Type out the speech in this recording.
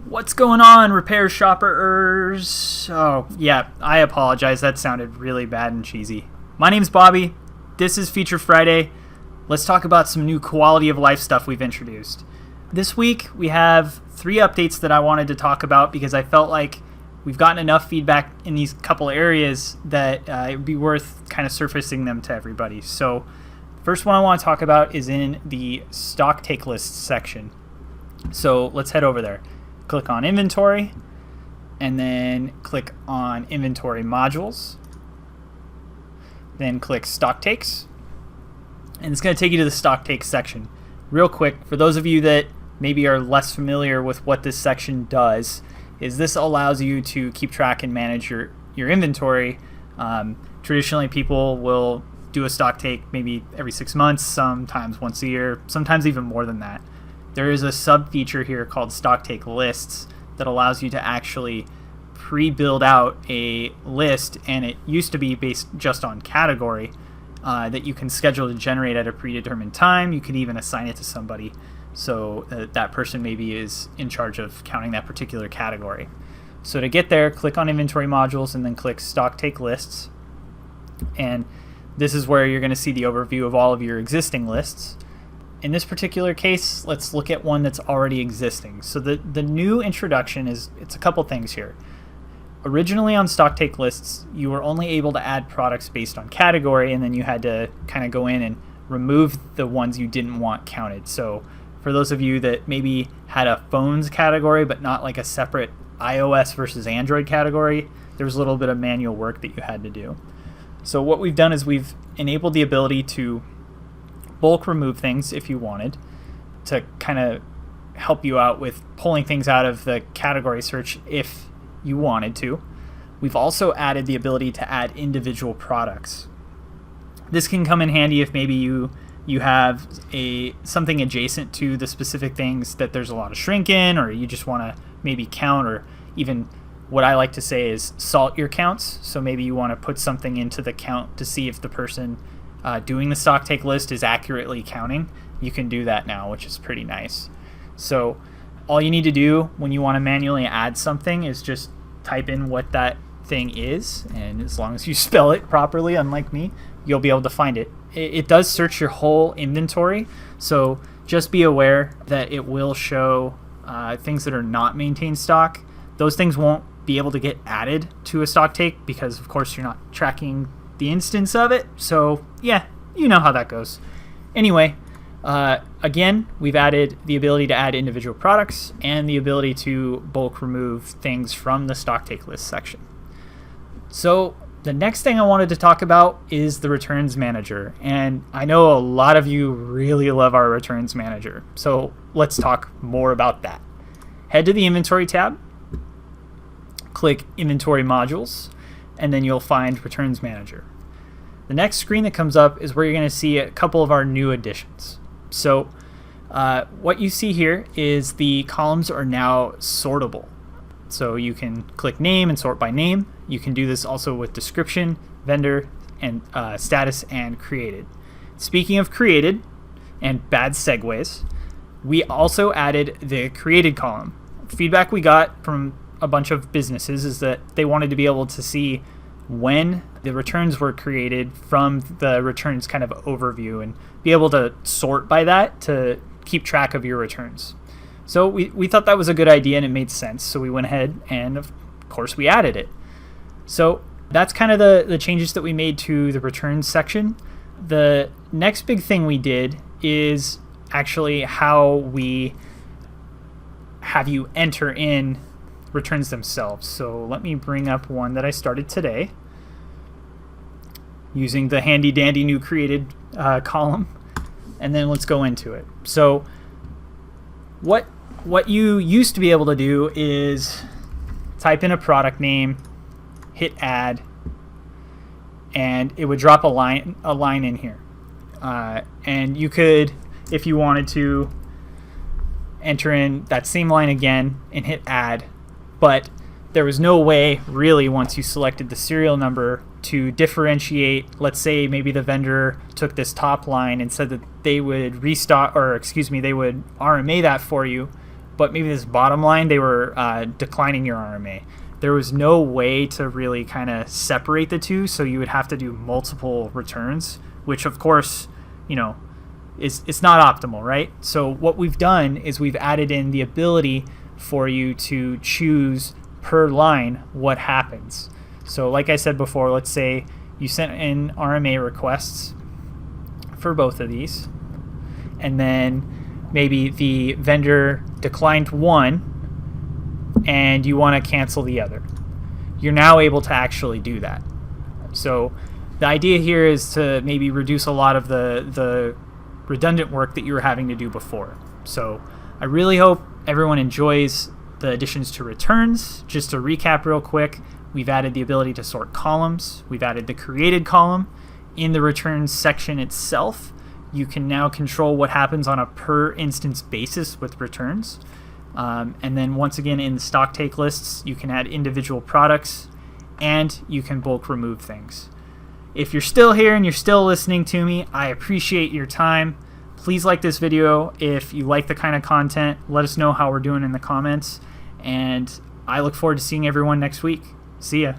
What's going on, RepairShoppers? Oh, yeah, I apologize. That sounded really bad and cheesy. My name's Bobby. This is Feature Friday. Let's talk about some new quality of life stuff we've introduced. This week, we have 3 updates that I wanted to talk about because I felt like we've gotten enough feedback in these couple areas that it would be worth kind of surfacing them to everybody. So, first one I want to talk about is in the stock take lists section. So, let's head over there. Click on inventory and then click on inventory modules, then click stock takes, and it's going to take you to the stock takes section. Real quick, for those of you that maybe are less familiar with what this section does, is this allows you to keep track and manage your inventory. Traditionally, people will do a stock take maybe every 6 months, sometimes once a year, sometimes even more than that. There is a sub feature here called stock take lists that allows you to actually pre-build out a list, and it used to be based just on category that you can schedule to generate at a predetermined time. You can even assign it to somebody so that person maybe is in charge of counting that particular category. So to get there, click on inventory modules and then click stock take lists, and this is where you're going to see the overview of all of your existing lists. In this particular case, let's look at one that's already existing. So the new introduction it's a couple things here. Originally on stock take lists, you were only able to add products based on category, and then you had to kind of go in and remove the ones you didn't want counted. So for those of you that maybe had a phones category but not like a separate iOS versus Android category, there was a little bit of manual work that you had to do. So what we've done is we've enabled the ability to bulk remove things if you wanted, to kind of help you out with pulling things out of the category search if you wanted to. We've also added the ability to add individual products. This can come in handy if maybe you have something adjacent to the specific things that there's a lot of shrink in, or you just want to maybe count, or even what I like to say is salt your counts. So maybe you want to put something into the count to see if the person doing the stock take list is accurately counting. You can do that now, which is pretty nice. So all you need to do when you want to manually add something is just type in what that thing is, and as long as you spell it properly, unlike me, you'll be able to find it. It does search your whole inventory, so just be aware that it will show things that are not maintained stock. Those things won't be able to get added to a stock take because, of course, you're not tracking the instance of it. So yeah, you know how that goes. Anyway, again, we've added the ability to add individual products and the ability to bulk remove things from the stock take list section. So the next thing I wanted to talk about is the returns manager, and I know a lot of you really love our returns manager, so let's talk more about that. Head to the inventory tab, click inventory modules, and then you'll find returns manager. The next screen that comes up is where you're going to see a couple of our new additions. So what you see here is the columns are now sortable. So you can click name and sort by name. You can do this also with description, vendor, and status, and created. Speaking of created and bad segues, we also added the created column. Feedback we got from a bunch of businesses is that they wanted to be able to see when the returns were created from the returns kind of overview and be able to sort by that to keep track of your returns. So we thought that was a good idea and it made sense, so we went ahead and of course we added it. So that's kind of the changes that we made to the returns section. The next big thing we did is actually how we have you enter in returns themselves. So let me bring up one that I started today using the handy dandy new created column, and then let's go into it. So what you used to be able to do is type in a product name, hit add, and it would drop a line in here, and you could, if you wanted to, enter in that same line again and hit add. But there was no way really once you selected the serial number to differentiate. Let's say maybe the vendor took this top line and said that they would restock, or excuse me, they would RMA that for you, but maybe this bottom line, they were declining your RMA. There was no way to really kind of separate the two, so you would have to do multiple returns, which of course, it's not optimal, right? So what we've done is we've added in the ability for you to choose per line what happens. So like I said before, let's say you sent in RMA requests for both of these, and then maybe the vendor declined one and you want to cancel the other. You're now able to actually do that. So the idea here is to maybe reduce a lot of the redundant work that you were having to do before. So I really hope everyone enjoys the additions to returns. Just to recap real quick, we've added the ability to sort columns. We've added the created column. In the returns section itself, you can now control what happens on a per instance basis with returns. And then once again, in the stock take lists, you can add individual products and you can bulk remove things. If you're still here and you're still listening to me, I appreciate your time. Please like this video if you like the kind of content. Let us know how we're doing in the comments. And I look forward to seeing everyone next week. See ya.